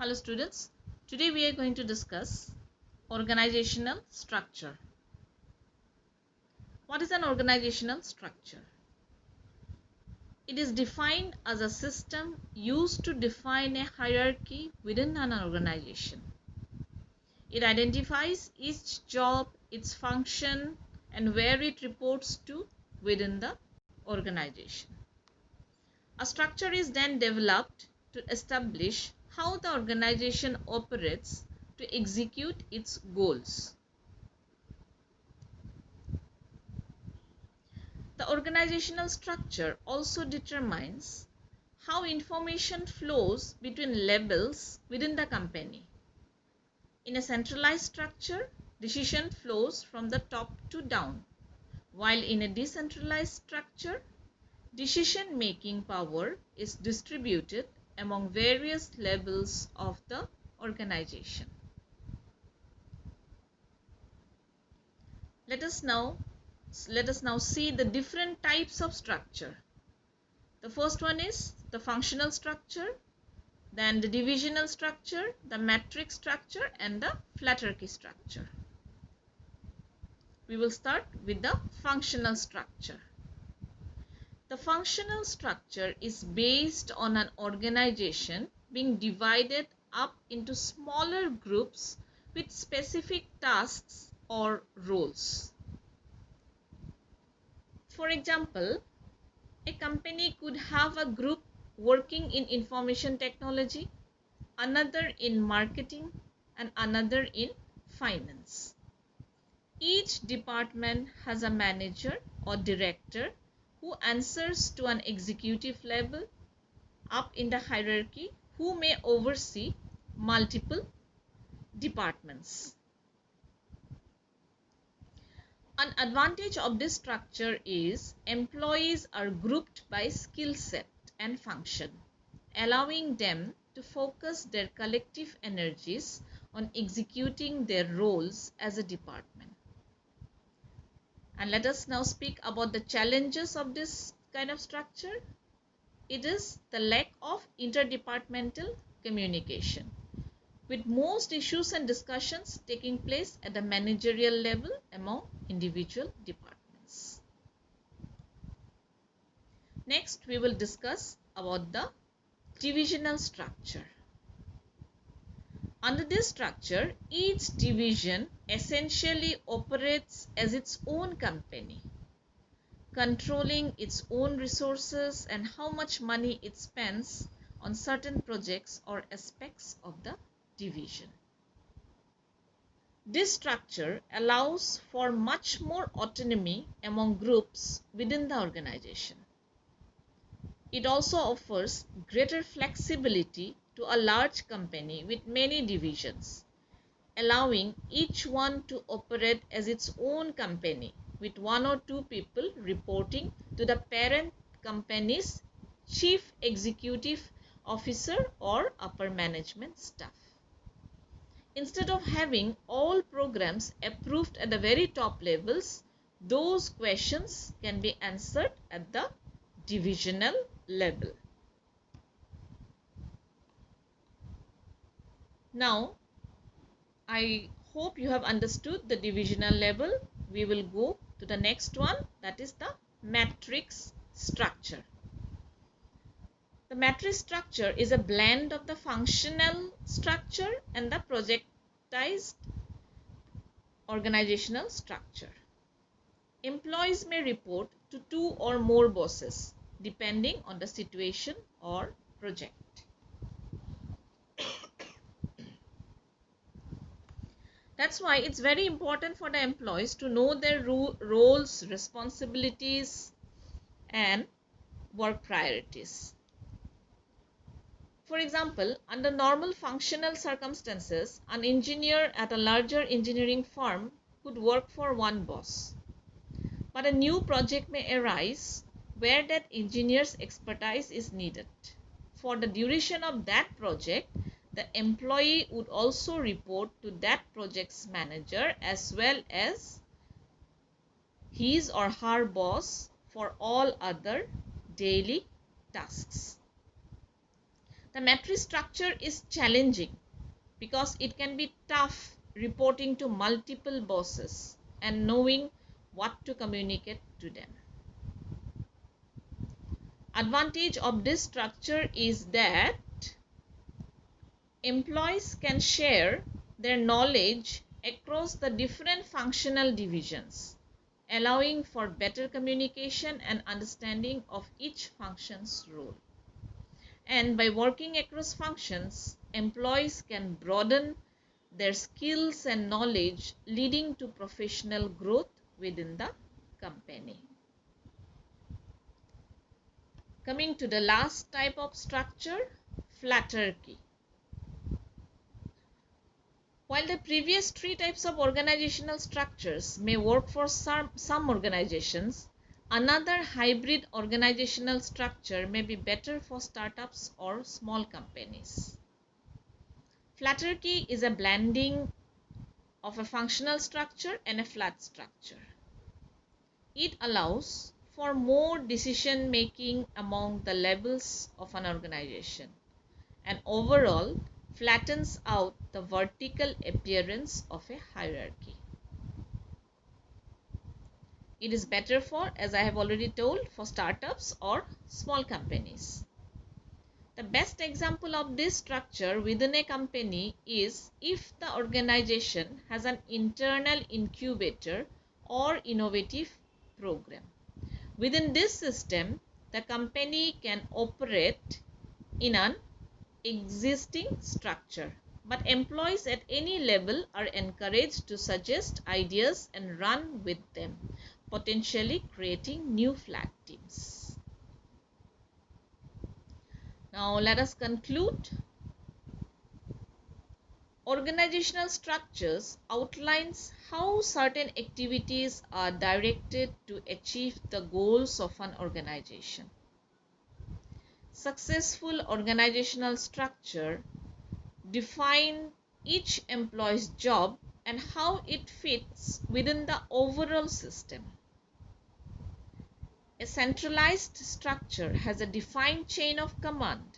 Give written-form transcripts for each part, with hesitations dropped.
Hello students, today we are going to discuss organizational structure. What is an organizational structure? It is defined as a system used to define a hierarchy within an organization. It identifies each job, its function, and where it reports to within the organization. A structure is then developed to establish how the organization operates to execute its goals. The organizational structure also determines how information flows between levels within the company. In a centralized structure, decision flows from the top to down, while in a decentralized structure, decision-making power is distributed among various levels of the organization. Let us now see the different types of structure. The first one is the functional structure, then the divisional structure, the matrix structure, and the flathearchy structure. We will start with the functional structure. The functional structure is based on an organization being divided up into smaller groups with specific tasks or roles. For example, a company could have a group working in information technology, another in marketing, and another in finance. Each department has a manager or director who answers to an executive level up in the hierarchy who may oversee multiple departments. An advantage of this structure is employees are grouped by skill set and function, allowing them to focus their collective energies on executing their roles as a department. And let us now speak about the challenges of this kind of structure. It is the lack of interdepartmental communication, with most issues and discussions taking place at the managerial level among individual departments. Next, we will discuss about the divisional structure. Under this structure, each division essentially operates as its own company, controlling its own resources and how much money it spends on certain projects or aspects of the division. This structure allows for much more autonomy among groups within the organization. It also offers greater flexibility to a large company with many divisions, allowing each one to operate as its own company with one or two people reporting to the parent company's chief executive officer or upper management staff. Instead of having all programs approved at the very top levels, those questions can be answered at the divisional level. Now, I hope you have understood the divisional level. We will go to the next one, that is the matrix structure. The matrix structure is a blend of the functional structure and the projectized organizational structure. Employees may report to two or more bosses depending on the situation or project. That's why it's very important for the employees to know their roles, responsibilities, and work priorities. For example, under normal functional circumstances, an engineer at a larger engineering firm could work for one boss. But a new project may arise where that engineer's expertise is needed. For the duration of that project, the employee would also report to that project's manager as well as his or her boss for all other daily tasks. The matrix structure is challenging because it can be tough reporting to multiple bosses and knowing what to communicate to them. Advantage of this structure is that employees can share their knowledge across the different functional divisions, allowing for better communication and understanding of each function's role. And by working across functions, employees can broaden their skills and knowledge, leading to professional growth within the company. Coming to the last type of structure, flatarchy. While the previous three types of organizational structures may work for some organizations, another hybrid organizational structure may be better for startups or small companies. Flatarchy is a blending of a functional structure and a flat structure. It allows for more decision making among the levels of an organization and overall flattens out the vertical appearance of a hierarchy. It is better for, as I have already told, for startups or small companies. The best example of this structure within a company is if the organization has an internal incubator or innovative program. Within this system, the company can operate in an existing structure, but employees at any level are encouraged to suggest ideas and run with them, potentially creating new flat teams. Now let us conclude. Organizational structures outlines how certain activities are directed to achieve the goals of an organization. Successful organizational structure define each employee's job and how it fits within the overall system. A centralized structure has a defined chain of command,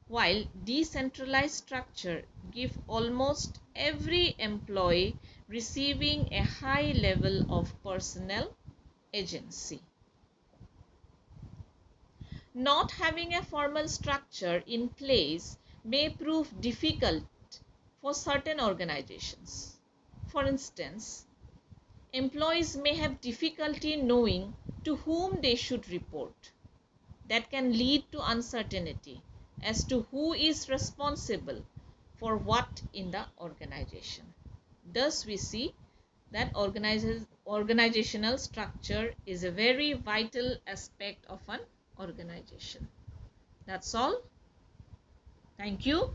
while decentralized structure give almost every employee receiving a high level of personal agency. Not having a formal structure in place may prove difficult for certain organizations. For instance, employees may have difficulty knowing to whom they should report. That can lead to uncertainty as to who is responsible for what in the organization. Thus, we see that organizational structure is a very vital aspect of an organization. That's all. Thank you.